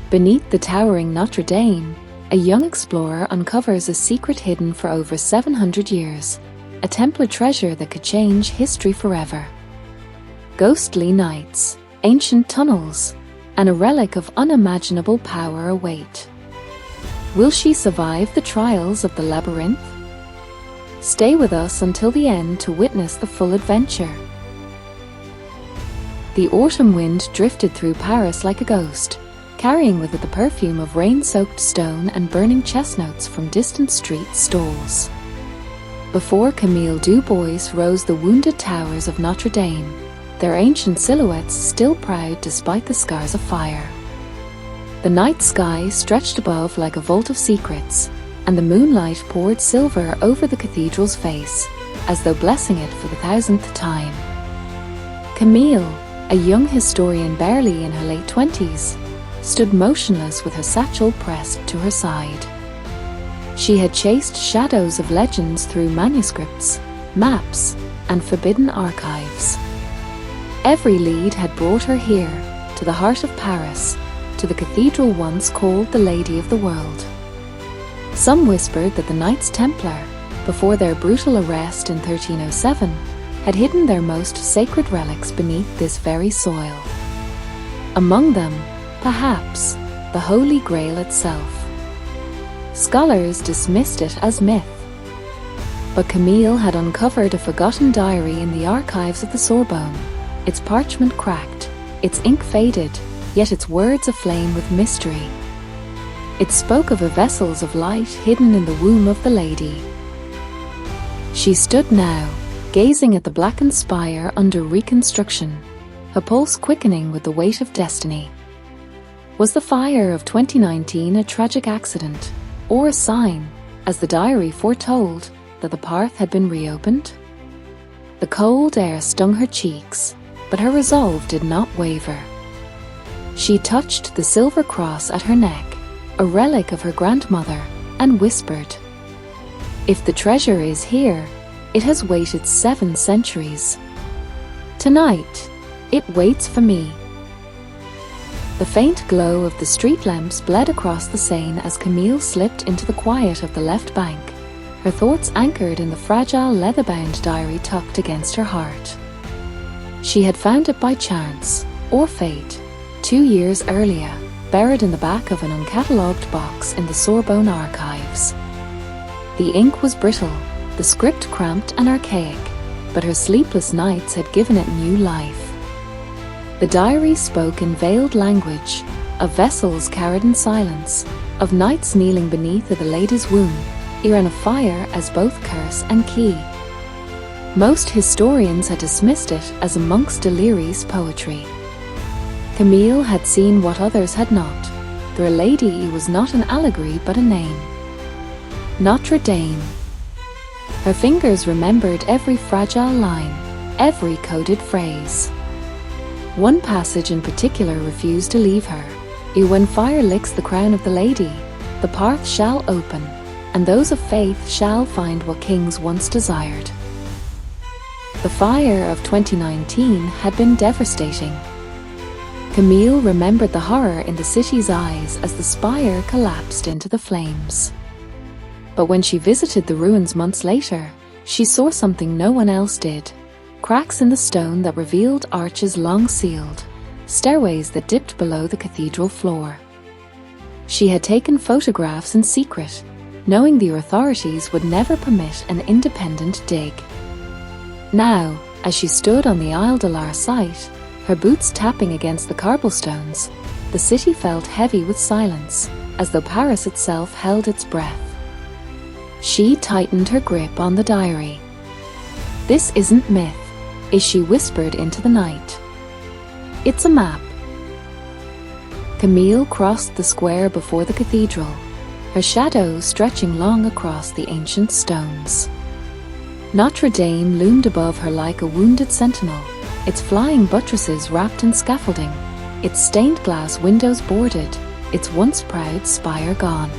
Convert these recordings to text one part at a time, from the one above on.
Beneath the towering Notre Dame, a young explorer uncovers a secret hidden for over 700 years, a Templar treasure that could change history forever. Ghostly knights, ancient tunnels, and a relic of unimaginable power await. Will she survive the trials of the labyrinth? Stay with us until the end to witness the full adventure. The autumn wind drifted through Paris like a ghost, carrying with it the perfume of rain-soaked stone and burning chestnuts from distant street stalls. Before Camille Dubois rose the wounded towers of Notre Dame, their ancient silhouettes still proud despite the scars of fire. The night sky stretched above like a vault of secrets, and the moonlight poured silver over the cathedral's face, as though blessing it for the 1000th time. Camille, a young historian barely in her late 20s, stood motionless with her satchel pressed to her side. She had chased shadows of legends through manuscripts, maps, and forbidden archives. Every lead had brought her here, to the heart of Paris, to the cathedral once called the Lady of the World. Some whispered that the Knights Templar, before their brutal arrest in 1307, had hidden their most sacred relics beneath this very soil. Among them, perhaps, the Holy Grail itself. Scholars dismissed it as myth. But Camille had uncovered a forgotten diary in the archives of the Sorbonne, its parchment cracked, its ink faded, yet its words aflame with mystery. It spoke of the vessels of light hidden in the womb of the lady. She stood now, gazing at the blackened spire under reconstruction, her pulse quickening with the weight of destiny. Was the fire of 2019 a tragic accident, or a sign, as the diary foretold, that the path had been reopened? The cold air stung her cheeks, but her resolve did not waver. She touched the silver cross at her neck, a relic of her grandmother, and whispered, "If the treasure is here, it has waited 7 centuries. Tonight, it waits for me." The faint glow of the street lamps bled across the Seine as Camille slipped into the quiet of the left bank, her thoughts anchored in the fragile leather-bound diary tucked against her heart. She had found it by chance, or fate, 2 years earlier, buried in the back of an uncatalogued box in the Sorbonne archives. The ink was brittle, the script cramped and archaic, but her sleepless nights had given it new life. The diary spoke in veiled language, of vessels carried in silence, of knights kneeling beneath the lady's womb, ear of fire as both curse and key. Most historians had dismissed it as a monk's delirious poetry. Camille had seen what others had not. The lady was not an allegory but a name. Notre Dame. Her fingers remembered every fragile line, every coded phrase. One passage in particular refused to leave her. When fire licks the crown of the lady, the path shall open, and those of faith shall find what kings once desired. The fire of 2019 had been devastating. Camille remembered the horror in the city's eyes as the spire collapsed into the flames. But when she visited the ruins months later, she saw something no one else did. Cracks in the stone that revealed arches long sealed, stairways that dipped below the cathedral floor. She had taken photographs in secret, knowing the authorities would never permit an independent dig. Now, as she stood on the Isle de la site, her boots tapping against the cobblestones, the city felt heavy with silence, as though Paris itself held its breath. She tightened her grip on the diary. "This isn't myth," she whispered into the night. "It's a map." Camille crossed the square before the cathedral, her shadow stretching long across the ancient stones. Notre Dame loomed above her like a wounded sentinel, its flying buttresses wrapped in scaffolding, its stained glass windows boarded, its once proud spire gone.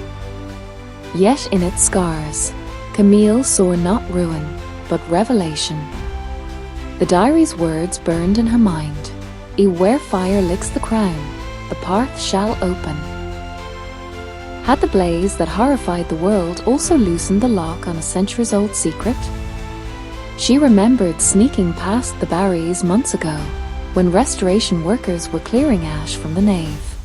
Yet in its scars, Camille saw not ruin, but revelation. The diary's words burned in her mind. "Where fire licks the crown, the path shall open, Had the blaze that horrified the world also loosened the lock on a centuries-old secret? She remembered sneaking past the Barrys months ago, when restoration workers were clearing ash from the nave.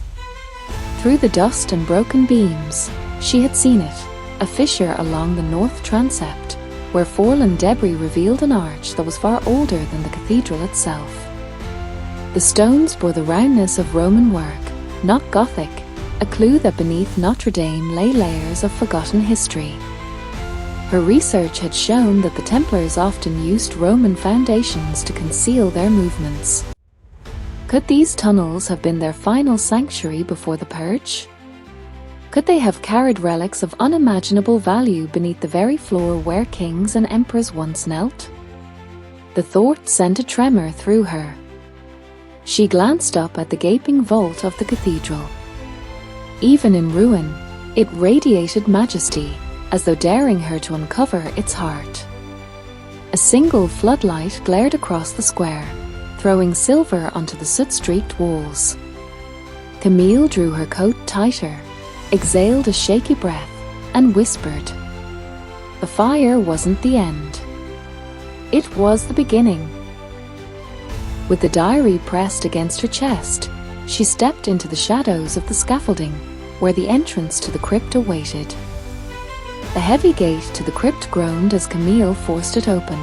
Through the dust and broken beams, she had seen it, a fissure along the north transept, where fallen debris revealed an arch that was far older than the cathedral itself. The stones bore the roundness of Roman work, not Gothic, a clue that beneath Notre Dame lay layers of forgotten history. Her research had shown that the Templars often used Roman foundations to conceal their movements. Could these tunnels have been their final sanctuary before the Purge? Could they have carried relics of unimaginable value beneath the very floor where kings and emperors once knelt? The thought sent a tremor through her. She glanced up at the gaping vault of the cathedral. Even in ruin, it radiated majesty, as though daring her to uncover its heart. A single floodlight glared across the square, throwing silver onto the soot-streaked walls. Camille drew her coat tighter, exhaled a shaky breath, and whispered. The fire wasn't the end. It was the beginning. With the diary pressed against her chest, she stepped into the shadows of the scaffolding, where the entrance to the crypt awaited. The heavy gate to the crypt groaned as Camille forced it open,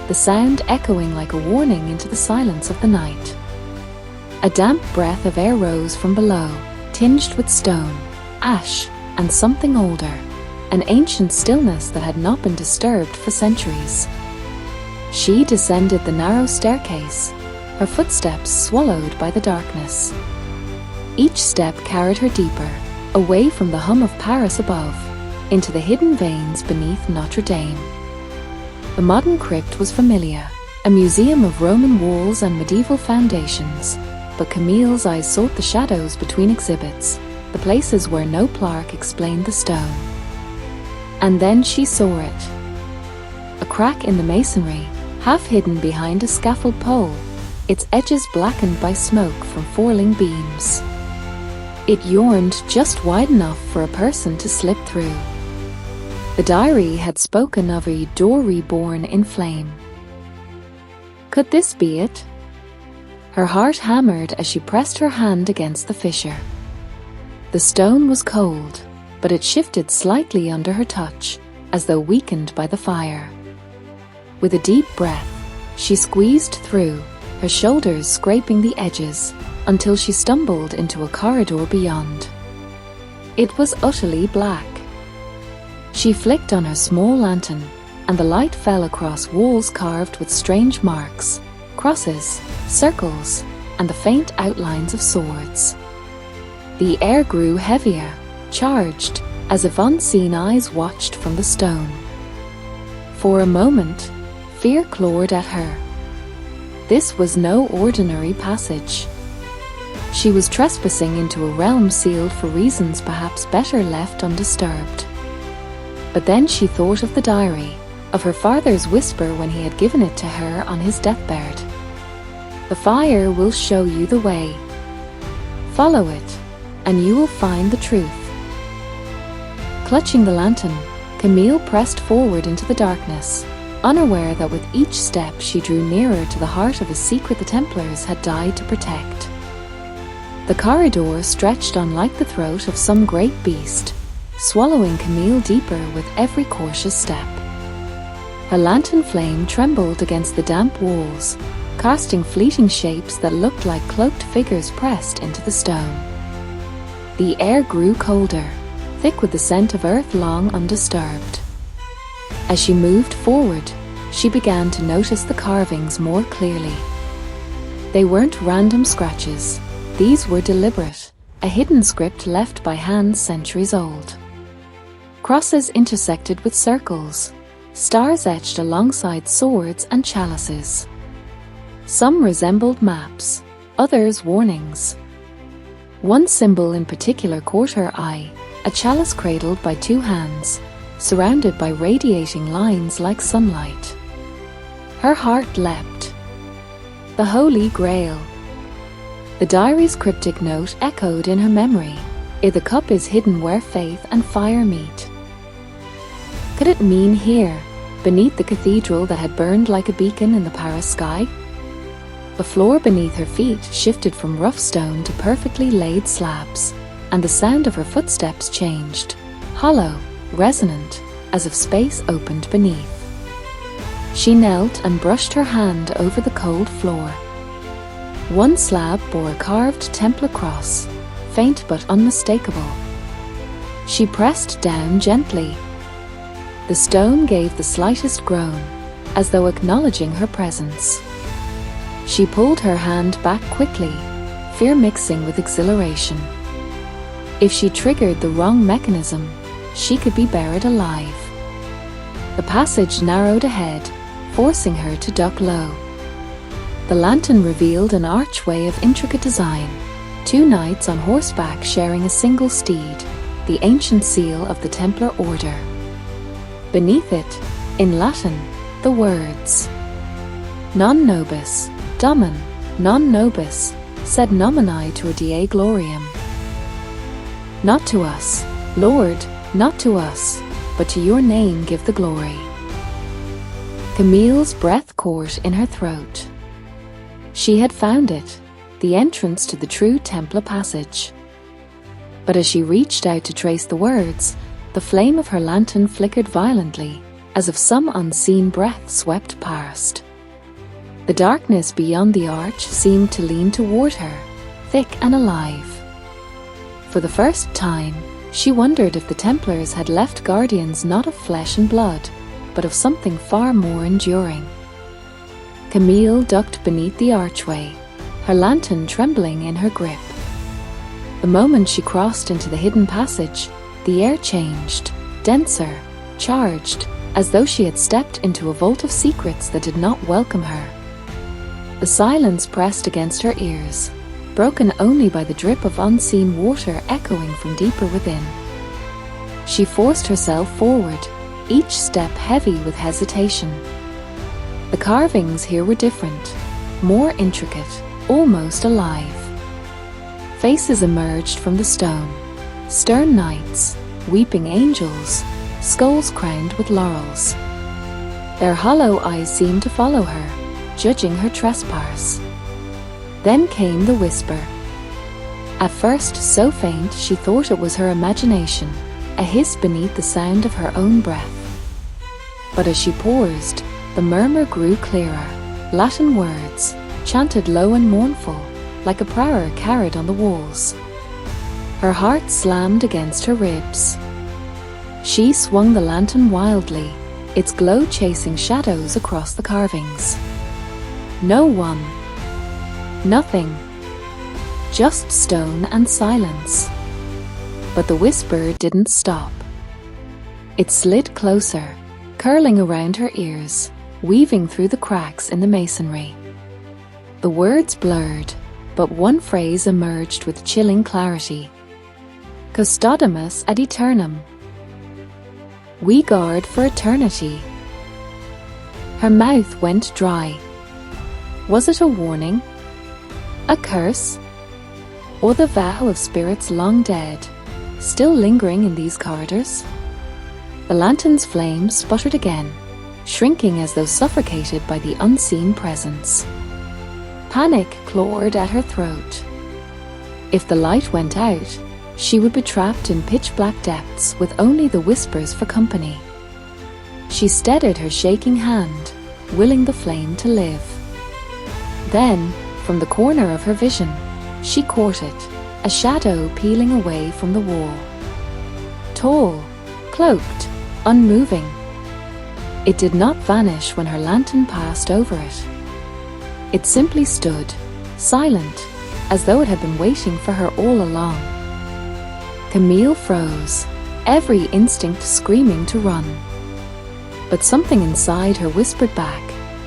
the sound echoing like a warning into the silence of the night. A damp breath of air rose from below, tinged with stone, ash, and something older, an ancient stillness that had not been disturbed for centuries. She descended the narrow staircase, her footsteps swallowed by the darkness. Each step carried her deeper, away from the hum of Paris above, into the hidden veins beneath Notre Dame. The modern crypt was familiar, a museum of Roman walls and medieval foundations, but Camille's eyes sought the shadows between exhibits, the places where no plaque explained the stone. And then she saw it. A crack in the masonry, half hidden behind a scaffold pole, its edges blackened by smoke from falling beams. It yawned just wide enough for a person to slip through. The diary had spoken of a door reborn in flame. Could this be it? Her heart hammered as she pressed her hand against the fissure. The stone was cold, but it shifted slightly under her touch, as though weakened by the fire. With a deep breath, she squeezed through, her shoulders scraping the edges, until she stumbled into a corridor beyond. It was utterly black. She flicked on her small lantern, and the light fell across walls carved with strange marks, crosses, circles, and the faint outlines of swords. The air grew heavier, charged, as if unseen eyes watched from the stone. For a moment, fear clawed at her. This was no ordinary passage. She was trespassing into a realm sealed for reasons perhaps better left undisturbed. But then she thought of the diary, of her father's whisper when he had given it to her on his deathbed. The fire will show you the way. Follow it, and you will find the truth. Clutching the lantern, Camille pressed forward into the darkness, unaware that with each step she drew nearer to the heart of a secret the Templars had died to protect. The corridor stretched on like the throat of some great beast, swallowing Camille deeper with every cautious step. Her lantern flame trembled against the damp walls, casting fleeting shapes that looked like cloaked figures pressed into the stone. The air grew colder, thick with the scent of earth long undisturbed. As she moved forward, she began to notice the carvings more clearly. They weren't random scratches. These were deliberate, a hidden script left by hands centuries old. Crosses intersected with circles, stars etched alongside swords and chalices. Some resembled maps, others warnings. One symbol in particular caught her eye, a chalice cradled by two hands, surrounded by radiating lines like sunlight. Her heart leapt. The Holy Grail. The diary's cryptic note echoed in her memory, The cup is hidden where faith and fire meet. Could it mean here, beneath the cathedral that had burned like a beacon in the Paris sky? The floor beneath her feet shifted from rough stone to perfectly laid slabs, and the sound of her footsteps changed, hollow, resonant, as if space opened beneath. She knelt and brushed her hand over the cold floor. One slab bore a carved Templar cross, faint but unmistakable. She pressed down gently. The stone gave the slightest groan, as though acknowledging her presence. She pulled her hand back quickly, fear mixing with exhilaration. If she triggered the wrong mechanism, she could be buried alive. The passage narrowed ahead, forcing her to duck low. The lantern revealed an archway of intricate design, 2 knights on horseback sharing a single steed, the ancient seal of the Templar order. Beneath it, in Latin, the words, Non nobis, domen, non nobis, sed nomini tuo die gloriam. Not to us, Lord, not to us, but to your name give the glory. Camille's breath caught in her throat. She had found it, the entrance to the true Templar passage. But as she reached out to trace the words, the flame of her lantern flickered violently, as if some unseen breath swept past. The darkness beyond the arch seemed to lean toward her, thick and alive. For the first time, she wondered if the Templars had left guardians not of flesh and blood, but of something far more enduring. Camille ducked beneath the archway, her lantern trembling in her grip. The moment she crossed into the hidden passage, the air changed, denser, charged, as though she had stepped into a vault of secrets that did not welcome her. The silence pressed against her ears, broken only by the drip of unseen water echoing from deeper within. She forced herself forward, each step heavy with hesitation. The carvings here were different, more intricate, almost alive. Faces emerged from the stone, stern knights, weeping angels, skulls crowned with laurels. Their hollow eyes seemed to follow her, judging her trespass. Then came the whisper. At first so faint she thought it was her imagination, a hiss beneath the sound of her own breath. But as she paused, the murmur grew clearer, Latin words, chanted low and mournful, like a prayer carried on the walls. Her heart slammed against her ribs. She swung the lantern wildly, its glow chasing shadows across the carvings. No one. Nothing. Just stone and silence. But the whisper didn't stop. It slid closer, curling around her ears, weaving through the cracks in the masonry. The words blurred, but one phrase emerged with chilling clarity. Custodimus ad aeternum. We guard for eternity. Her mouth went dry. Was it a warning? A curse? Or the vow of spirits long dead, still lingering in these corridors? The lantern's flame sputtered again, shrinking as though suffocated by the unseen presence. Panic clawed at her throat. If the light went out, she would be trapped in pitch-black depths with only the whispers for company. She steadied her shaking hand, willing the flame to live. Then, from the corner of her vision, she caught it, a shadow peeling away from the wall. Tall, cloaked, unmoving. It did not vanish when her lantern passed over it. It simply stood, silent, as though it had been waiting for her all along. Camille froze, every instinct screaming to run. But something inside her whispered back,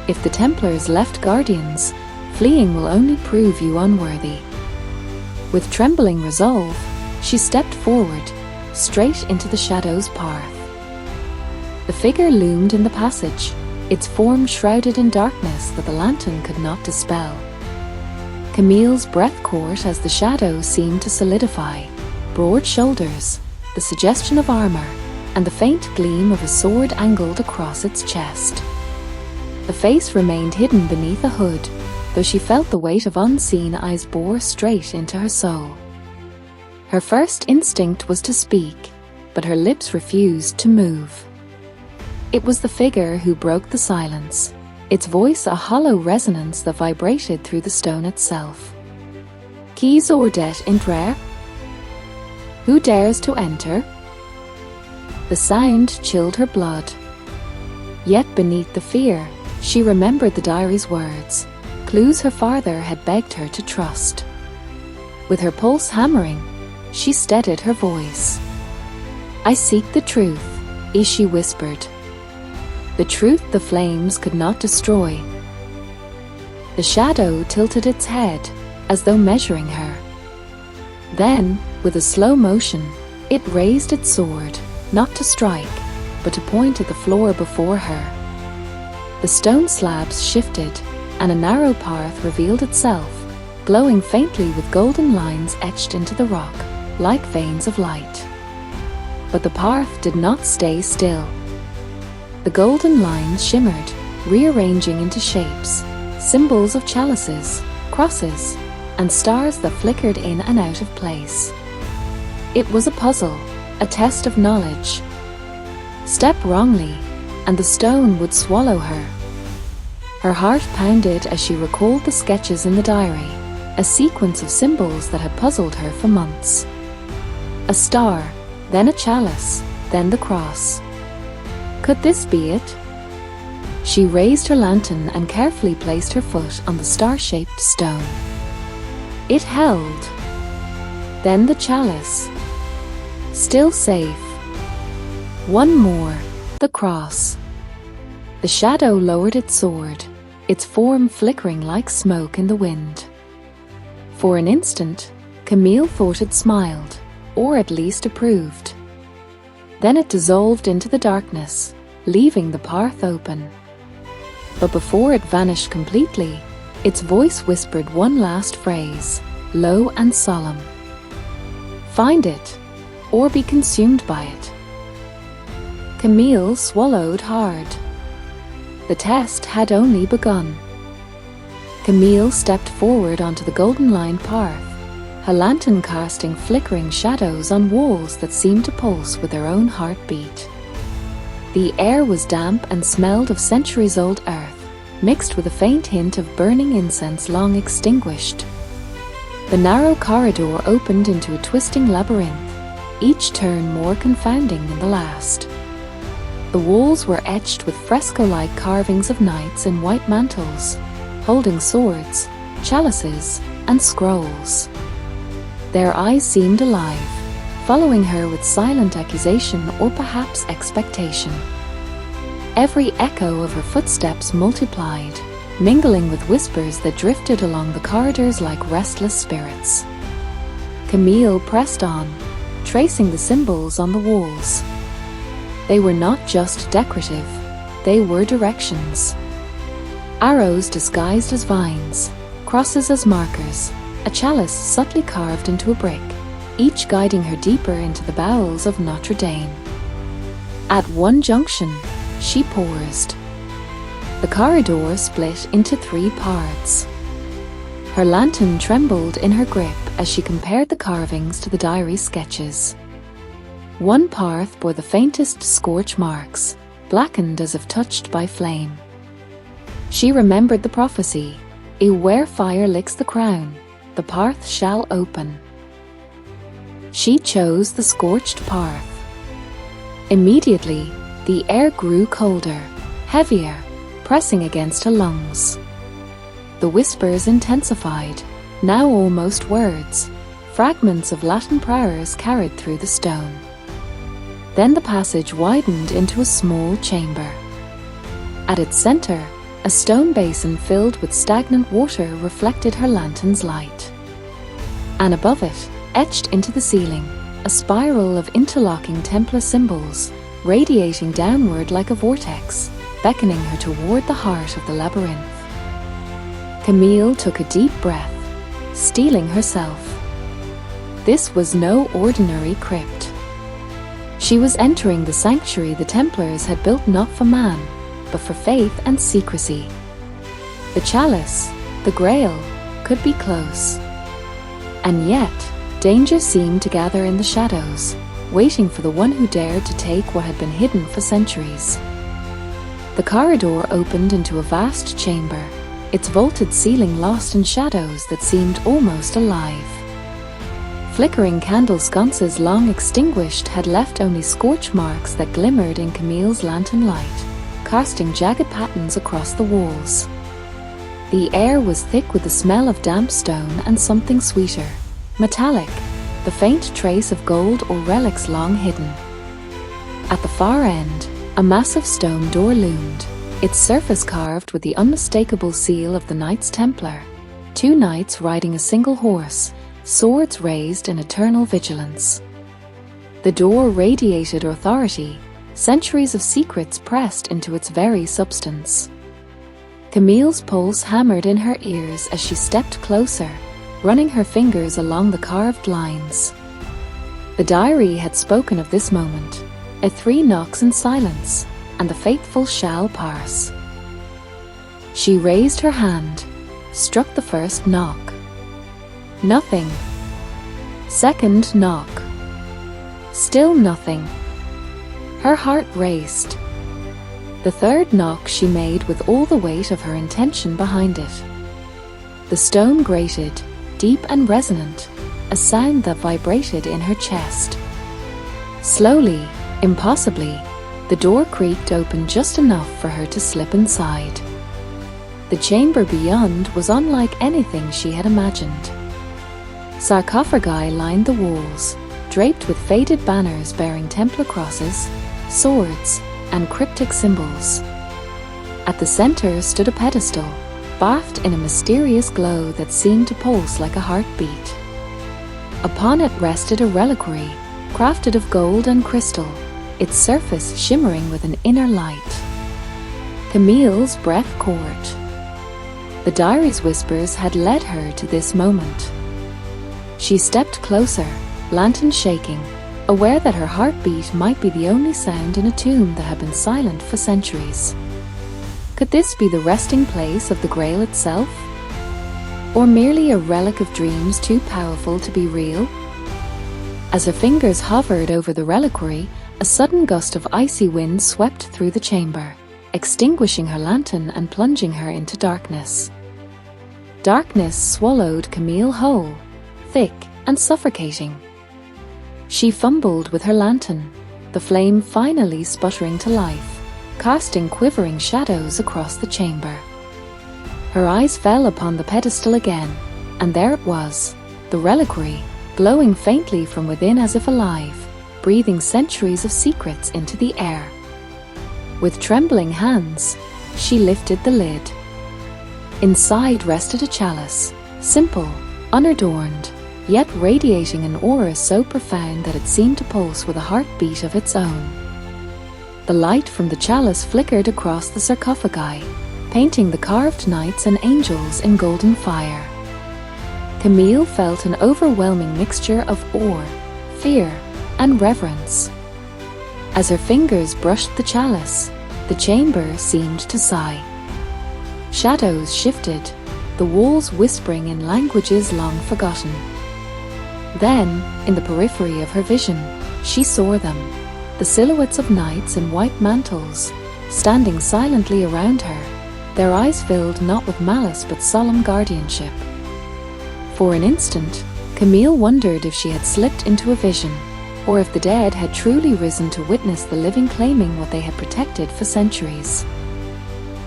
if the Templars left guardians, fleeing will only prove you unworthy. With trembling resolve, she stepped forward, straight into the shadow's path. The figure loomed in the passage, its form shrouded in darkness that the lantern could not dispel. Camille's breath caught as the shadow seemed to solidify, broad shoulders, the suggestion of armor, and the faint gleam of a sword angled across its chest. The face remained hidden beneath a hood, though she felt the weight of unseen eyes bore straight into her soul. Her first instinct was to speak, but her lips refused to move. It was the figure who broke the silence, its voice a hollow resonance that vibrated through the stone itself. Qui oserdet entrer? Who dares to enter? The sound chilled her blood. Yet beneath the fear, she remembered the diary's words, clues her father had begged her to trust. With her pulse hammering, she steadied her voice. "I seek the truth," she whispered. The truth the flames could not destroy. The shadow tilted its head, as though measuring her. Then, with a slow motion, it raised its sword, not to strike, but to point at the floor before her. The stone slabs shifted, and a narrow path revealed itself, glowing faintly with golden lines etched into the rock, like veins of light. But the path did not stay still. The golden lines shimmered, rearranging into shapes, symbols of chalices, crosses, and stars that flickered in and out of place. It was a puzzle, a test of knowledge. Step wrongly, and the stone would swallow her. Her heart pounded as she recalled the sketches in the diary, a sequence of symbols that had puzzled her for months. A star, then a chalice, then the cross. Could this be it? She raised her lantern and carefully placed her foot on the star-shaped stone. It held. Then the chalice. Still safe. One more, the cross. The shadow lowered its sword, its form flickering like smoke in the wind. For an instant, Camille thought it smiled, or at least approved. Then it dissolved into the darkness, leaving the path open. But before it vanished completely, its voice whispered one last phrase, low and solemn. "Find it, or be consumed by it." Camille swallowed hard. The test had only begun. Camille stepped forward onto the golden-lined path, her lantern casting flickering shadows on walls that seemed to pulse with their own heartbeat. The air was damp and smelled of centuries-old earth, mixed with a faint hint of burning incense long extinguished. The narrow corridor opened into a twisting labyrinth, each turn more confounding than the last. The walls were etched with fresco-like carvings of knights in white mantles, holding swords, chalices, and scrolls. Their eyes seemed alive, following her with silent accusation or perhaps expectation. Every echo of her footsteps multiplied, mingling with whispers that drifted along the corridors like restless spirits. Camille pressed on, tracing the symbols on the walls. They were not just decorative, they were directions. Arrows disguised as vines, crosses as markers, a chalice subtly carved into a brick, each guiding her deeper into the bowels of Notre Dame. At one junction, she paused. The corridor split into 3 parts. Her lantern trembled in her grip as she compared the carvings to the diary sketches. One path bore the faintest scorch marks, blackened as if touched by flame. She remembered the prophecy, "Where fire licks the crown, the path shall open." She chose the scorched path. Immediately, the air grew colder, heavier, pressing against her lungs. The whispers intensified, now almost words, fragments of Latin prayers carried through the stone. Then the passage widened into a small chamber. At its center, a stone basin filled with stagnant water reflected her lantern's light. And above it, etched into the ceiling, a spiral of interlocking Templar symbols, radiating downward like a vortex, beckoning her toward the heart of the labyrinth. Camille took a deep breath, steeling herself. This was no ordinary crypt. She was entering the sanctuary the Templars had built not for man, but for faith and secrecy. The Chalice, the Grail, could be close. And yet, danger seemed to gather in the shadows, waiting for the one who dared to take what had been hidden for centuries. The corridor opened into a vast chamber, its vaulted ceiling lost in shadows that seemed almost alive. Flickering candle sconces long extinguished had left only scorch marks that glimmered in Camille's lantern light, casting jagged patterns across the walls. The air was thick with the smell of damp stone and something sweeter, metallic, the faint trace of gold or relics long hidden. At the far end, a massive stone door loomed, its surface carved with the unmistakable seal of the Knights Templar, 2 knights riding a single horse, swords raised in eternal vigilance. The door radiated authority, centuries of secrets pressed into its very substance. Camille's pulse hammered in her ears as she stepped closer, running her fingers along the carved lines. The diary had spoken of this moment, 3 knocks in silence, and the faithful shall pass. She raised her hand, struck the first knock. Nothing. Second knock. Still nothing. Her heart raced. The third knock she made with all the weight of her intention behind it. The stone grated, deep and resonant, a sound that vibrated in her chest. Slowly, impossibly, the door creaked open just enough for her to slip inside. The chamber beyond was unlike anything she had imagined. Sarcophagi lined the walls, draped with faded banners bearing Templar crosses, swords, and cryptic symbols. At the center stood a pedestal, bathed in a mysterious glow that seemed to pulse like a heartbeat. Upon it rested a reliquary, crafted of gold and crystal, its surface shimmering with an inner light. Camille's breath caught. The diary's whispers had led her to this moment. She stepped closer, lantern shaking, aware that her heartbeat might be the only sound in a tomb that had been silent for centuries. Could this be the resting place of the Grail itself? Or merely a relic of dreams too powerful to be real? As her fingers hovered over the reliquary, a sudden gust of icy wind swept through the chamber, extinguishing her lantern and plunging her into darkness. Darkness swallowed Camille whole, thick and suffocating. She fumbled with her lantern, the flame finally sputtering to life, casting quivering shadows across the chamber. Her eyes fell upon the pedestal again, and there it was, the reliquary, glowing faintly from within as if alive, breathing centuries of secrets into the air. With trembling hands, she lifted the lid. Inside rested a chalice, simple, unadorned, yet radiating an aura so profound that it seemed to pulse with a heartbeat of its own. The light from the chalice flickered across the sarcophagi, painting the carved knights and angels in golden fire. Camille felt an overwhelming mixture of awe, fear, and reverence. As her fingers brushed the chalice, the chamber seemed to sigh. Shadows shifted, the walls whispering in languages long forgotten. Then, in the periphery of her vision, she saw them, the silhouettes of knights in white mantles, standing silently around her, their eyes filled not with malice but solemn guardianship. For an instant, Camille wondered if she had slipped into a vision, or if the dead had truly risen to witness the living claiming what they had protected for centuries.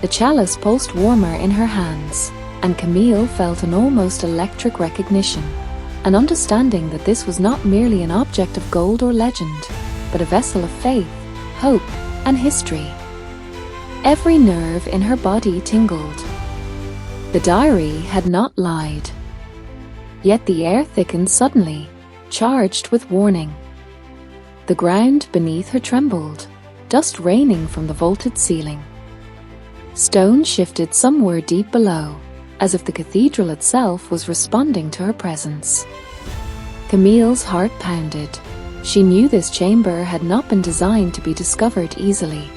The chalice pulsed warmer in her hands, and Camille felt an almost electric recognition, an understanding that this was not merely an object of gold or legend, but a vessel of faith, hope, and history. Every nerve in her body tingled. The diary had not lied. Yet the air thickened suddenly, charged with warning. The ground beneath her trembled, dust raining from the vaulted ceiling. Stone shifted somewhere deep below, as if the cathedral itself was responding to her presence. Camille's heart pounded. She knew this chamber had not been designed to be discovered easily.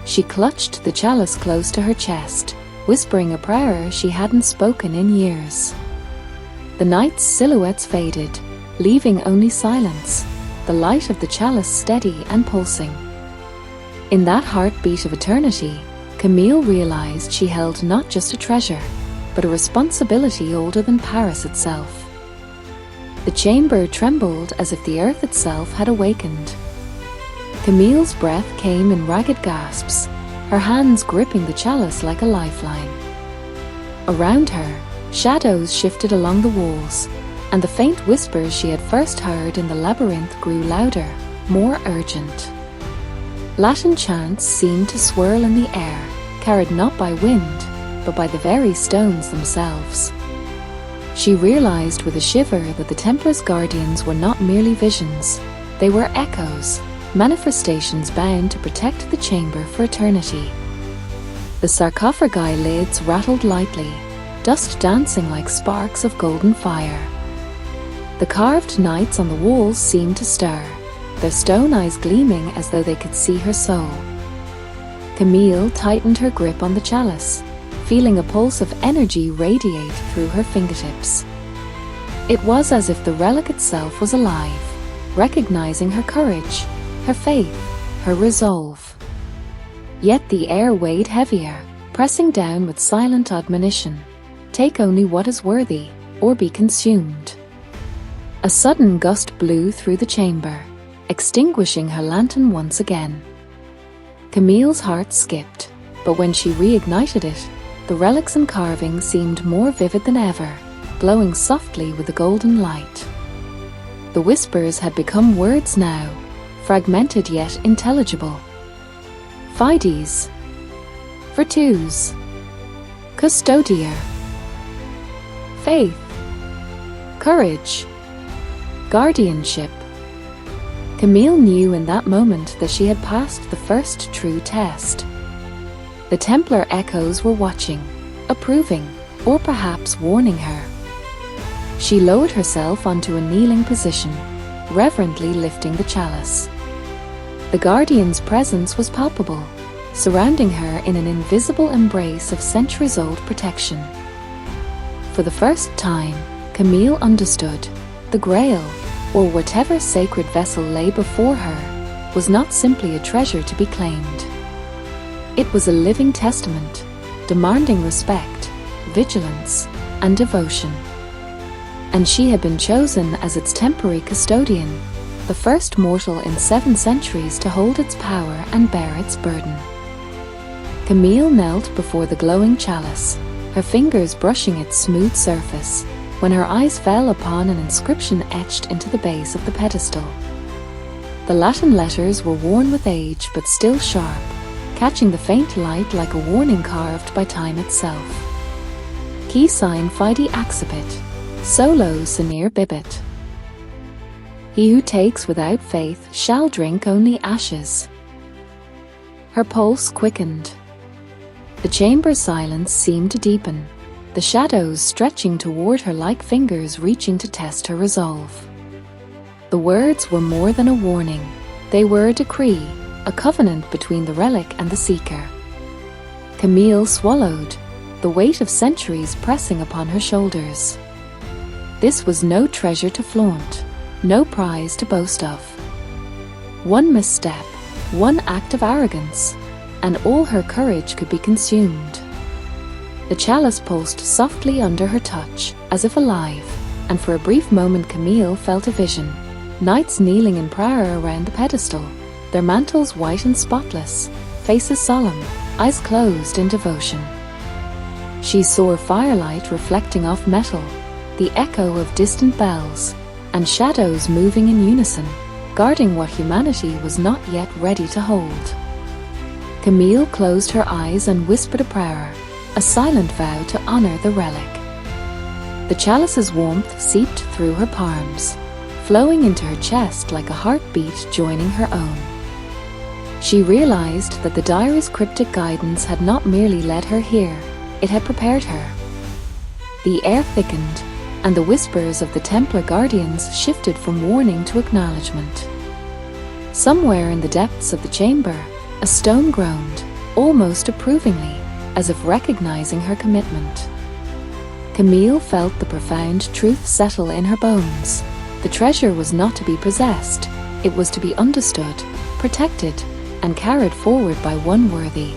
She clutched the chalice close to her chest, whispering a prayer she hadn't spoken in years. The knights' silhouettes faded, leaving only silence, the light of the chalice steady and pulsing. In that heartbeat of eternity, Camille realized she held not just a treasure, but a responsibility older than Paris itself. The chamber trembled as if the earth itself had awakened. Camille's breath came in ragged gasps, her hands gripping the chalice like a lifeline. Around her, shadows shifted along the walls, and the faint whispers she had first heard in the labyrinth grew louder, more urgent. Latin chants seemed to swirl in the air, carried not by wind, but by the very stones themselves. She realized with a shiver that the Templars' guardians were not merely visions, they were echoes, manifestations bound to protect the chamber for eternity. The sarcophagi lids rattled lightly, dust dancing like sparks of golden fire. The carved knights on the walls seemed to stir, their stone eyes gleaming as though they could see her soul. Camille tightened her grip on the chalice, feeling a pulse of energy radiate through her fingertips. It was as if the relic itself was alive, recognizing her courage, her faith, her resolve. Yet the air weighed heavier, pressing down with silent admonition. Take only what is worthy, or be consumed. A sudden gust blew through the chamber, extinguishing her lantern once again. Camille's heart skipped, but when she reignited it, the relics and carvings seemed more vivid than ever, glowing softly with a golden light. The whispers had become words now, fragmented yet intelligible. Fides, Virtus, Custodia, Faith, Courage, Guardianship. Camille knew in that moment that she had passed the first true test. The Templar echoes were watching, approving, or perhaps warning her. She lowered herself onto a kneeling position, reverently lifting the chalice. The Guardian's presence was palpable, surrounding her in an invisible embrace of centuries-old protection. For the first time, Camille understood. The Grail, or whatever sacred vessel lay before her, was not simply a treasure to be claimed. It was a living testament, demanding respect, vigilance, and devotion. And she had been chosen as its temporary custodian, the first mortal in 7 centuries to hold its power and bear its burden. Camille knelt before the glowing chalice, her fingers brushing its smooth surface, when her eyes fell upon an inscription etched into the base of the pedestal. The Latin letters were worn with age but still sharp, catching the faint light like a warning carved by time itself. Key sign Fide Accipit, Solo Senir Bibit. He who takes without faith shall drink only ashes. Her pulse quickened. The chamber's silence seemed to deepen, the shadows stretching toward her like fingers reaching to test her resolve. The words were more than a warning, they were a decree, a covenant between the relic and the seeker. Camille swallowed, the weight of centuries pressing upon her shoulders. This was no treasure to flaunt, no prize to boast of. One misstep, one act of arrogance, and all her courage could be consumed. The chalice pulsed softly under her touch, as if alive, and for a brief moment Camille felt a vision. Knights kneeling in prayer around the pedestal, their mantles white and spotless, faces solemn, eyes closed in devotion. She saw firelight reflecting off metal, the echo of distant bells, and shadows moving in unison, guarding what humanity was not yet ready to hold. Camille closed her eyes and whispered a prayer, a silent vow to honor the relic. The chalice's warmth seeped through her palms, flowing into her chest like a heartbeat joining her own. She realized that the diary's cryptic guidance had not merely led her here, it had prepared her. The air thickened, and the whispers of the Templar guardians shifted from warning to acknowledgement. Somewhere in the depths of the chamber, a stone groaned, almost approvingly, as if recognizing her commitment. Camille felt the profound truth settle in her bones. The treasure was not to be possessed, it was to be understood, protected, and carried forward by one worthy.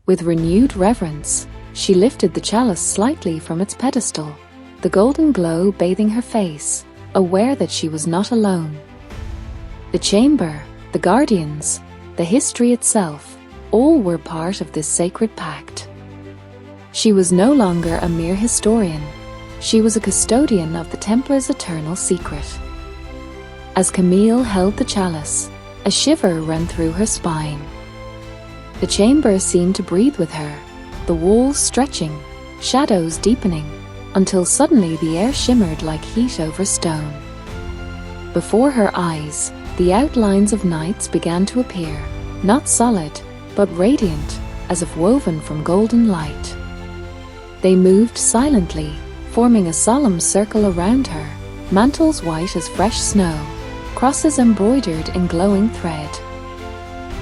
With renewed reverence, she lifted the chalice slightly from its pedestal, the golden glow bathing her face, aware that she was not alone. The chamber, the guardians, the history itself, all were part of this sacred pact. She was no longer a mere historian, she was a custodian of the Templars' eternal secret. As Camille held the chalice, a shiver ran through her spine. The chamber seemed to breathe with her, the walls stretching, shadows deepening, until suddenly the air shimmered like heat over stone. Before her eyes, the outlines of knights began to appear, not solid, but radiant, as if woven from golden light. They moved silently, forming a solemn circle around her, mantles white as fresh snow, crosses embroidered in glowing thread.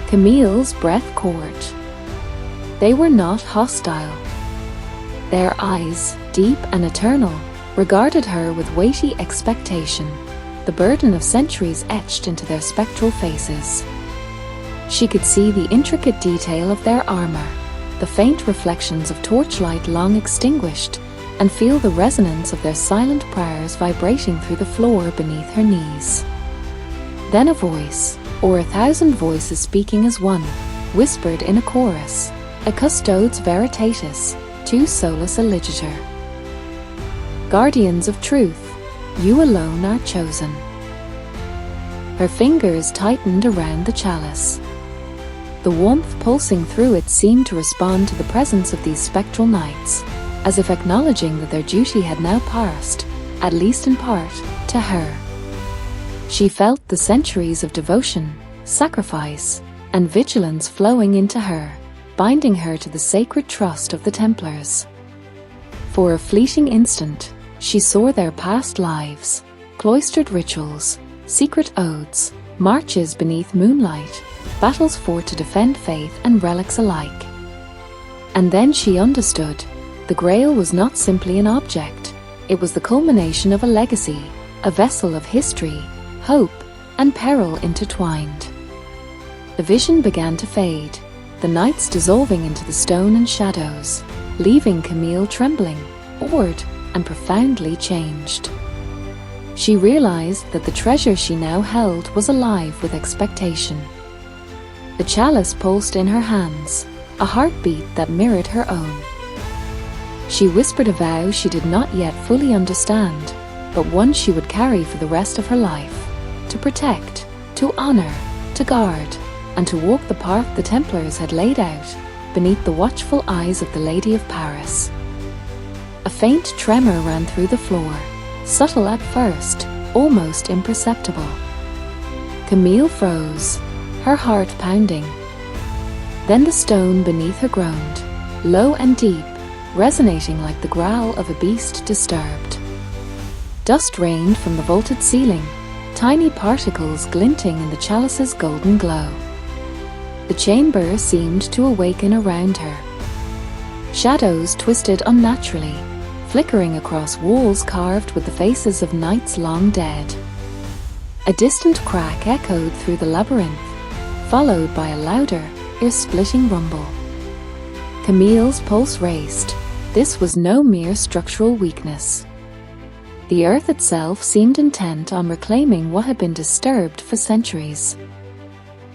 Camille's breath caught. They were not hostile. Their eyes, deep and eternal, regarded her with weighty expectation, the burden of centuries etched into their spectral faces. She could see the intricate detail of their armor, the faint reflections of torchlight long extinguished, and feel the resonance of their silent prayers vibrating through the floor beneath her knees. Then a voice, or 1,000 voices speaking as one, whispered in a chorus, a custodes veritatis, tu solus eligitor. Guardians of truth, you alone are chosen. Her fingers tightened around the chalice. The warmth pulsing through it seemed to respond to the presence of these spectral knights, as if acknowledging that their duty had now passed, at least in part, to her. She felt the centuries of devotion, sacrifice, and vigilance flowing into her, binding her to the sacred trust of the Templars. For a fleeting instant, she saw their past lives, cloistered rituals, secret oaths, marches beneath moonlight, battles fought to defend faith and relics alike. And then she understood, the Grail was not simply an object, it was the culmination of a legacy, a vessel of history, hope, and peril intertwined. The vision began to fade, the knights dissolving into the stone and shadows, leaving Camille trembling, awed, and profoundly changed. She realized that the treasure she now held was alive with expectation. The chalice pulsed in her hands, a heartbeat that mirrored her own. She whispered a vow she did not yet fully understand, but one she would carry for the rest of her life, to protect, to honor, to guard, and to walk the path the Templars had laid out, beneath the watchful eyes of the Lady of Paris. A faint tremor ran through the floor, subtle at first, almost imperceptible. Camille froze, her heart pounding. Then the stone beneath her groaned, low and deep, resonating like the growl of a beast disturbed. Dust rained from the vaulted ceiling, tiny particles glinting in the chalice's golden glow. The chamber seemed to awaken around her. Shadows twisted unnaturally, flickering across walls carved with the faces of knights long dead. A distant crack echoed through the labyrinth, followed by a louder, ear-splitting rumble. Camille's pulse raced. This was no mere structural weakness. The earth itself seemed intent on reclaiming what had been disturbed for centuries.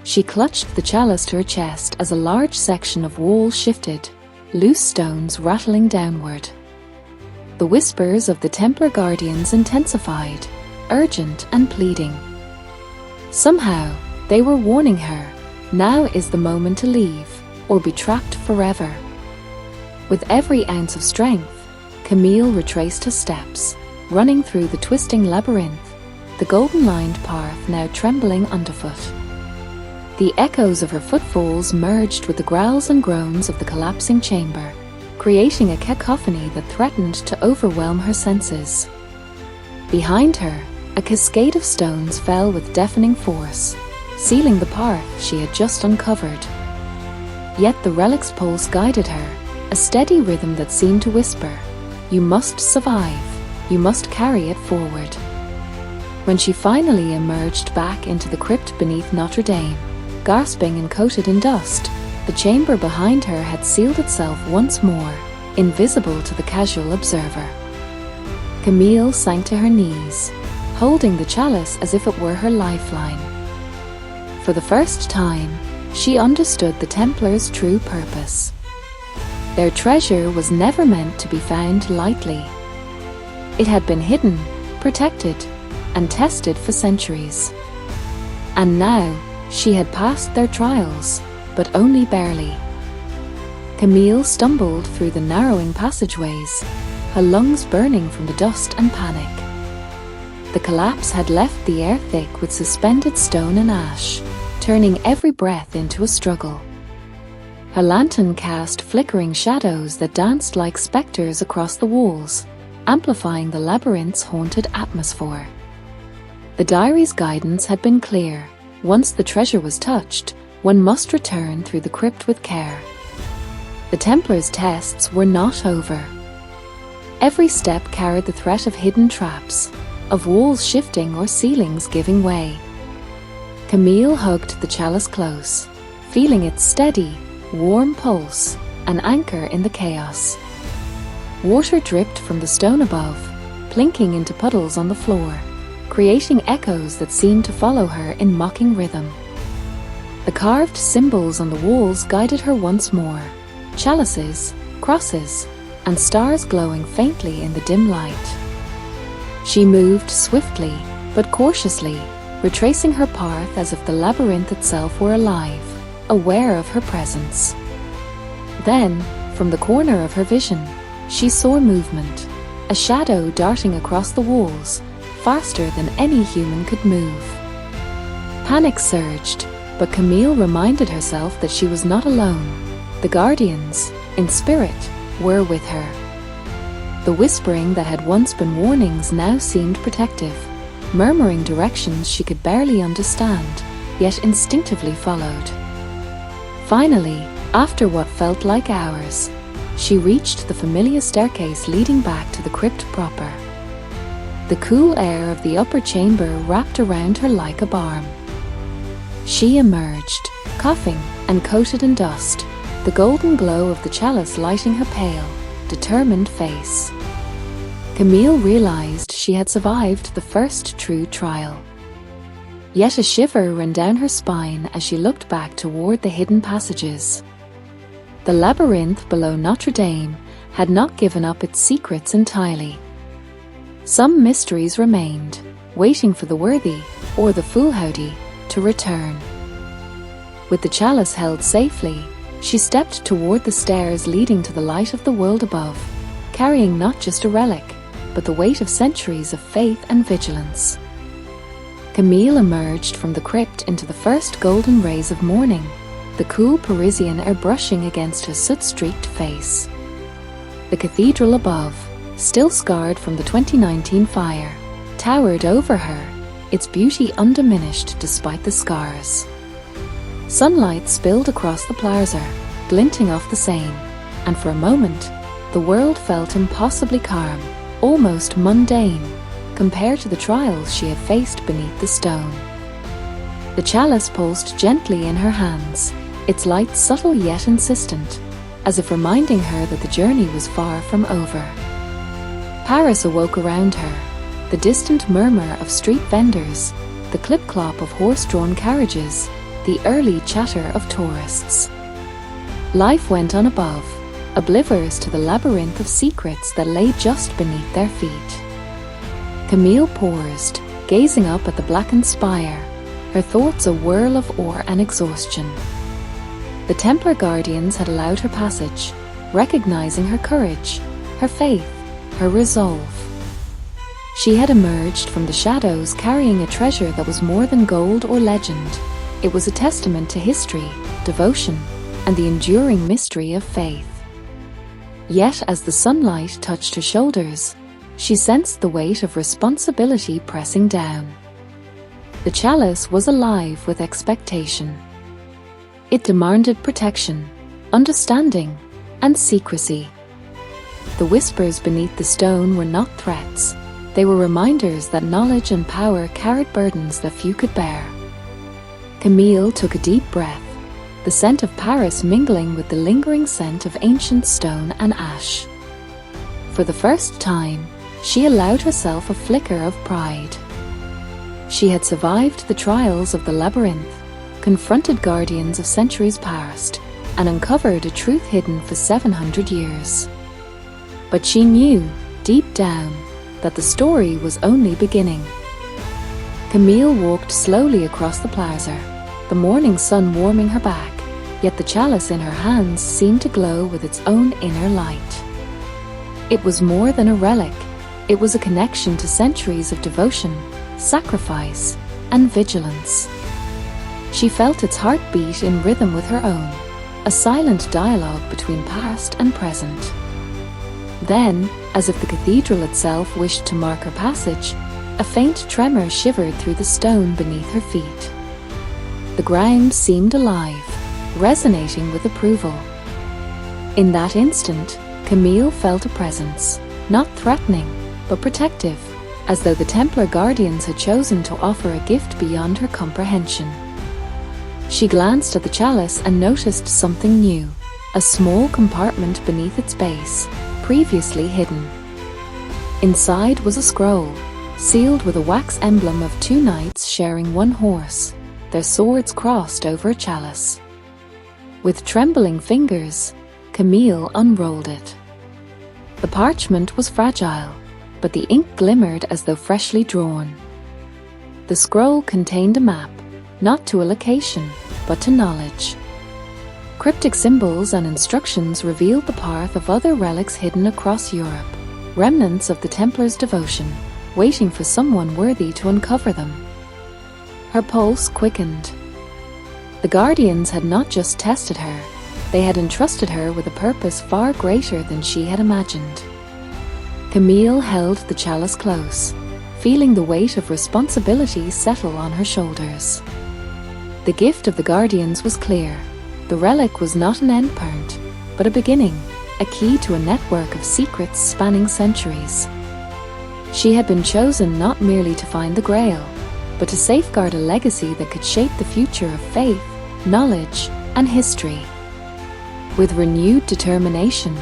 She clutched the chalice to her chest as a large section of wall shifted, loose stones rattling downward. The whispers of the Templar guardians intensified, urgent and pleading. Somehow, they were warning her, now is the moment to leave, or be trapped forever. With every ounce of strength, Camille retraced her steps, running through the twisting labyrinth, the golden-lined path now trembling underfoot. The echoes of her footfalls merged with the growls and groans of the collapsing chamber, creating a cacophony that threatened to overwhelm her senses. Behind her, a cascade of stones fell with deafening force, sealing the path she had just uncovered. Yet the relic's pulse guided her, a steady rhythm that seemed to whisper, "You must survive, you must carry it forward." When she finally emerged back into the crypt beneath Notre Dame, gasping and coated in dust, the chamber behind her had sealed itself once more, invisible to the casual observer. Camille sank to her knees, holding the chalice as if it were her lifeline. For the first time, she understood the Templars' true purpose. Their treasure was never meant to be found lightly. It had been hidden, protected, and tested for centuries. And now, she had passed their trials, but only barely. Camille stumbled through the narrowing passageways, her lungs burning from the dust and panic. The collapse had left the air thick with suspended stone and ash, turning every breath into a struggle. Her lantern cast flickering shadows that danced like specters across the walls, amplifying the labyrinth's haunted atmosphere. The diary's guidance had been clear. Once the treasure was touched, one must return through the crypt with care. The Templars' tests were not over. Every step carried the threat of hidden traps, of walls shifting or ceilings giving way. Camille hugged the chalice close, feeling its steady, warm pulse, an anchor in the chaos. Water dripped from the stone above, plinking into puddles on the floor, creating echoes that seemed to follow her in mocking rhythm. The carved symbols on the walls guided her once more, chalices, crosses, and stars glowing faintly in the dim light. She moved swiftly, but cautiously, retracing her path as if the labyrinth itself were alive, aware of her presence. Then, from the corner of her vision, she saw movement, a shadow darting across the walls, faster than any human could move. Panic surged, but Camille reminded herself that she was not alone. The guardians, in spirit, were with her. The whispering that had once been warnings now seemed protective, murmuring directions she could barely understand, yet instinctively followed. Finally, after what felt like hours, she reached the familiar staircase leading back to the crypt proper. The cool air of the upper chamber wrapped around her like a balm. She emerged, coughing and coated in dust, the golden glow of the chalice lighting her pale, determined face. Camille realized she had survived the first true trial. Yet a shiver ran down her spine as she looked back toward the hidden passages. The labyrinth below Notre Dame had not given up its secrets entirely. Some mysteries remained, waiting for the worthy, or the foolhardy, to return. With the chalice held safely, she stepped toward the stairs leading to the light of the world above, carrying not just a relic, but the weight of centuries of faith and vigilance. Camille emerged from the crypt into the first golden rays of morning, the cool Parisian air brushing against her soot-streaked face. The cathedral above, still scarred from the 2019 fire, towered over her, its beauty undiminished despite the scars. Sunlight spilled across the plaza, glinting off the Seine, and for a moment, the world felt impossibly calm, almost mundane, compared to the trials she had faced beneath the stone. The chalice pulsed gently in her hands, its light subtle yet insistent, as if reminding her that the journey was far from over. Paris awoke around her, the distant murmur of street vendors, the clip-clop of horse-drawn carriages, the early chatter of tourists. Life went on above, oblivious to the labyrinth of secrets that lay just beneath their feet. Camille paused, gazing up at the blackened spire, her thoughts a whirl of awe and exhaustion. The Templar guardians had allowed her passage, recognizing her courage, her faith, her resolve. She had emerged from the shadows carrying a treasure that was more than gold or legend. It was a testament to history, devotion, and the enduring mystery of faith. Yet as the sunlight touched her shoulders, she sensed the weight of responsibility pressing down. The chalice was alive with expectation. It demanded protection, understanding, and secrecy. The whispers beneath the stone were not threats. They were reminders that knowledge and power carried burdens that few could bear. Camille took a deep breath, the scent of Paris mingling with the lingering scent of ancient stone and ash. For the first time, she allowed herself a flicker of pride. She had survived the trials of the Labyrinth, confronted guardians of centuries past, and uncovered a truth hidden for 700 years. But she knew, deep down, that the story was only beginning. Camille walked slowly across the plaza, the morning sun warming her back, yet the chalice in her hands seemed to glow with its own inner light. It was more than a relic. It was a connection to centuries of devotion, sacrifice, and vigilance. She felt its heartbeat in rhythm with her own, a silent dialogue between past and present. Then, as if the cathedral itself wished to mark her passage, a faint tremor shivered through the stone beneath her feet. The ground seemed alive, resonating with approval. In that instant, Camille felt a presence, not threatening, but protective, as though the Templar guardians had chosen to offer a gift beyond her comprehension. She glanced at the chalice and noticed something new, a small compartment beneath its base, previously hidden. Inside was a scroll, sealed with a wax emblem of two knights sharing one horse, their swords crossed over a chalice. With trembling fingers, Camille unrolled it. The parchment was fragile, but the ink glimmered as though freshly drawn. The scroll contained a map, not to a location, but to knowledge. Cryptic symbols and instructions revealed the path of other relics hidden across Europe, remnants of the Templars' devotion, waiting for someone worthy to uncover them. Her pulse quickened. The guardians had not just tested her, they had entrusted her with a purpose far greater than she had imagined. Camille held the chalice close, feeling the weight of responsibility settle on her shoulders. The gift of the guardians was clear. The relic was not an endpoint, but a beginning, a key to a network of secrets spanning centuries. She had been chosen not merely to find the Grail, but to safeguard a legacy that could shape the future of faith, knowledge, and history. With renewed determination,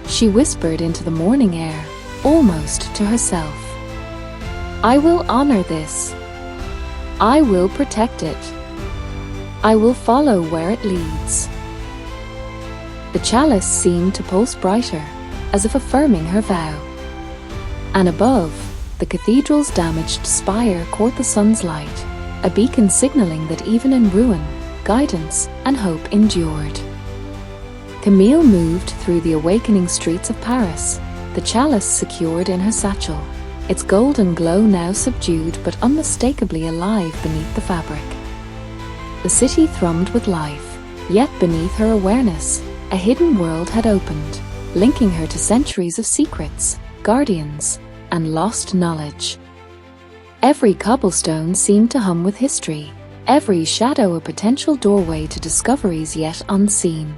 she whispered into the morning air, almost to herself, "I will honor this. I will protect it. I will follow where it leads." The chalice seemed to pulse brighter, as if affirming her vow. And above, the cathedral's damaged spire caught the sun's light, a beacon signaling that even in ruin, guidance and hope endured. Camille moved through the awakening streets of Paris, the chalice secured in her satchel, its golden glow now subdued but unmistakably alive beneath the fabric. The city thrummed with life, yet beneath her awareness, a hidden world had opened, linking her to centuries of secrets, guardians, and lost knowledge. Every cobblestone seemed to hum with history, every shadow a potential doorway to discoveries yet unseen.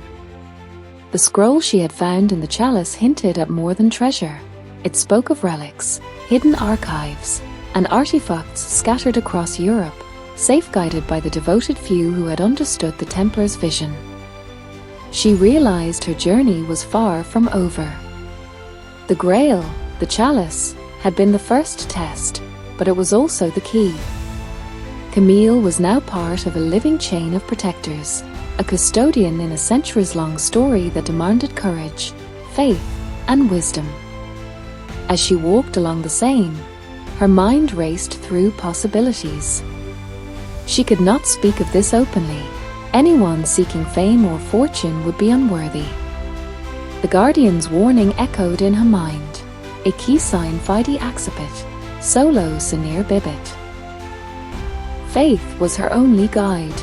The scroll she had found in the chalice hinted at more than treasure. It spoke of relics, hidden archives, and artifacts scattered across Europe, safeguarded by the devoted few who had understood the Templars' vision. She realized her journey was far from over. The Grail, the chalice, had been the first test, but it was also the key. Camille was now part of a living chain of protectors, a custodian in a centuries-long story that demanded courage, faith, and wisdom. As she walked along the Seine, her mind raced through possibilities. She could not speak of this openly. Anyone seeking fame or fortune would be unworthy. The Guardian's warning echoed in her mind. A key sign fide accipit, solo sinir bibit. Faith was her only guide.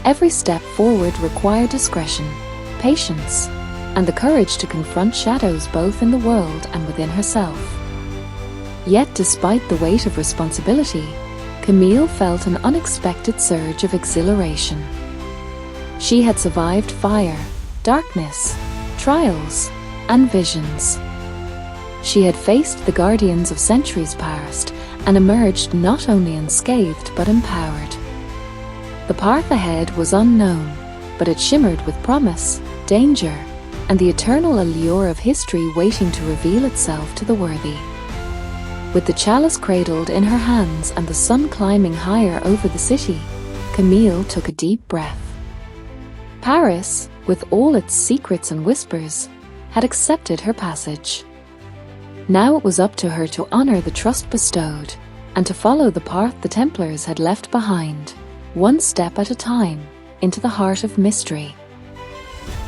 Every step forward required discretion, patience, and the courage to confront shadows both in the world and within herself. Yet despite the weight of responsibility, Camille felt an unexpected surge of exhilaration. She had survived fire, darkness, trials, and visions. She had faced the guardians of centuries past and emerged not only unscathed but empowered. The path ahead was unknown, but it shimmered with promise, danger, and the eternal allure of history waiting to reveal itself to the worthy. With the chalice cradled in her hands and the sun climbing higher over the city, Camille took a deep breath. Paris, with all its secrets and whispers, had accepted her passage. Now it was up to her to honor the trust bestowed, and to follow the path the Templars had left behind, one step at a time, into the heart of mystery.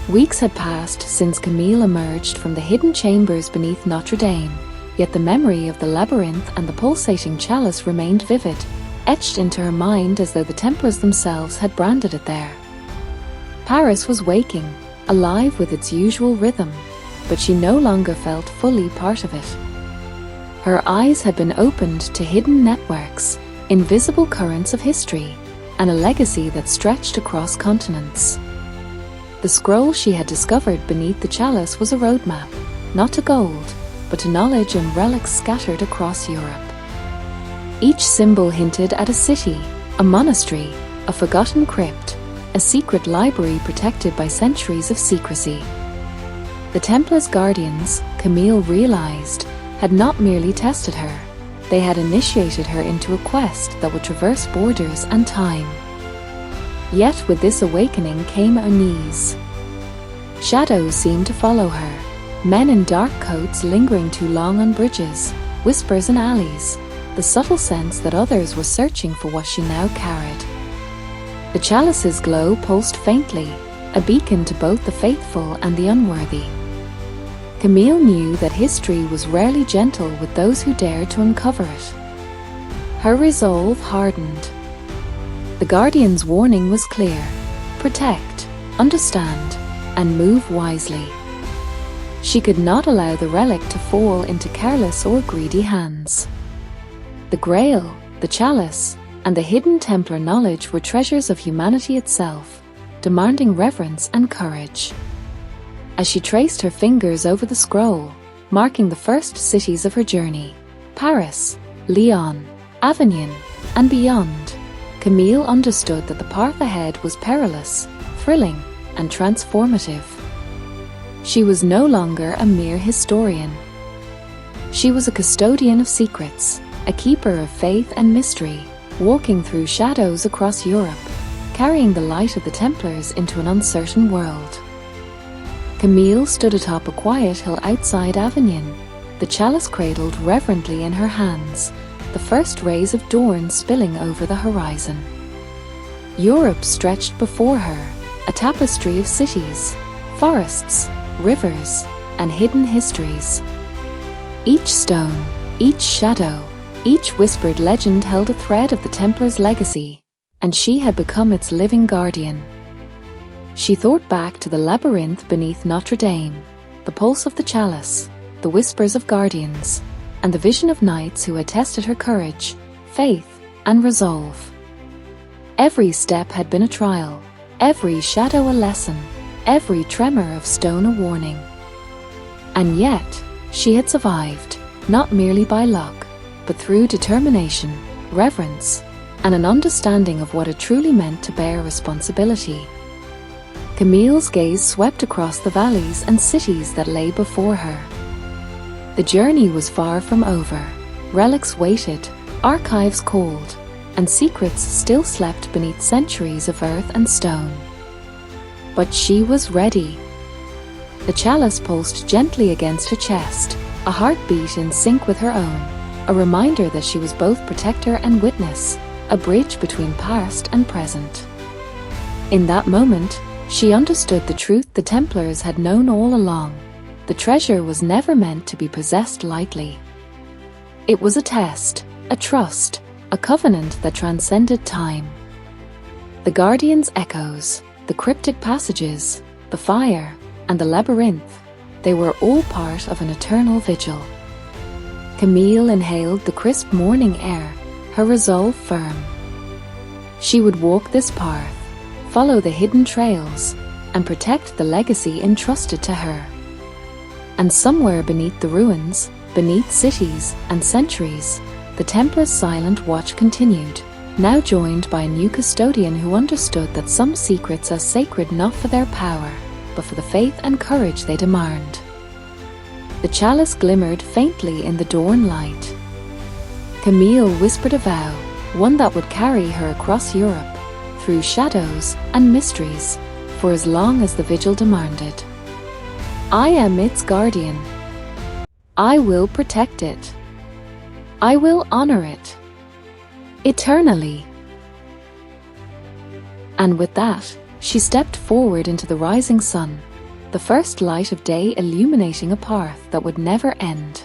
Weeks had passed since Camille emerged from the hidden chambers beneath Notre Dame, yet the memory of the labyrinth and the pulsating chalice remained vivid, etched into her mind as though the Templars themselves had branded it there. Paris was waking, alive with its usual rhythm, but she no longer felt fully part of it. Her eyes had been opened to hidden networks, invisible currents of history, and a legacy that stretched across continents. The scroll she had discovered beneath the chalice was a roadmap, not to gold, but to knowledge and relics scattered across Europe. Each symbol hinted at a city, a monastery, a forgotten crypt, a secret library protected by centuries of secrecy. The Templars' guardians, Camille realized, had not merely tested her, they had initiated her into a quest that would traverse borders and time. Yet with this awakening came unease. Shadows seemed to follow her, men in dark coats lingering too long on bridges, whispers in alleys, the subtle sense that others were searching for what she now carried. The chalice's glow pulsed faintly, a beacon to both the faithful and the unworthy. Camille knew that history was rarely gentle with those who dared to uncover it. Her resolve hardened. The Guardian's warning was clear: protect, understand, and move wisely. She could not allow the relic to fall into careless or greedy hands. The Grail, the Chalice, and the hidden Templar knowledge were treasures of humanity itself, demanding reverence and courage. As she traced her fingers over the scroll, marking the first cities of her journey, Paris, Lyon, Avignon, and beyond, Camille understood that the path ahead was perilous, thrilling, and transformative. She was no longer a mere historian. She was a custodian of secrets, a keeper of faith and mystery, walking through shadows across Europe, carrying the light of the Templars into an uncertain world. Camille stood atop a quiet hill outside Avignon, the chalice cradled reverently in her hands, the first rays of dawn spilling over the horizon. Europe stretched before her, a tapestry of cities, forests, rivers, and hidden histories. Each stone, each shadow, each whispered legend held a thread of the Templars' legacy, and she had become its living guardian. She thought back to the labyrinth beneath Notre Dame, the pulse of the chalice, the whispers of guardians, and the vision of knights who had tested her courage, faith, and resolve. Every step had been a trial, every shadow a lesson, every tremor of stone a warning. And yet, she had survived, not merely by luck, but through determination, reverence, and an understanding of what it truly meant to bear responsibility. Camille's gaze swept across the valleys and cities that lay before her. The journey was far from over. Relics waited, archives called, and secrets still slept beneath centuries of earth and stone. But she was ready. The chalice pulsed gently against her chest, a heartbeat in sync with her own, a reminder that she was both protector and witness, a bridge between past and present. In that moment, she understood the truth the Templars had known all along. The treasure was never meant to be possessed lightly. It was a test, a trust, a covenant that transcended time. The Guardian's echoes, the cryptic passages, the fire, and the Labyrinth, they were all part of an eternal vigil. Camille inhaled the crisp morning air, her resolve firm. She would walk this path, follow the hidden trails, and protect the legacy entrusted to her. And somewhere beneath the ruins, beneath cities and centuries, the Templars' silent watch continued, now joined by a new custodian who understood that some secrets are sacred not for their power, but for the faith and courage they demand. The chalice glimmered faintly in the dawn light. Camille whispered a vow, one that would carry her across Europe, through shadows and mysteries, for as long as the vigil demanded. I am its guardian. I will protect it. I will honor it. Eternally. And with that, she stepped forward into the rising sun, the first light of day illuminating a path that would never end.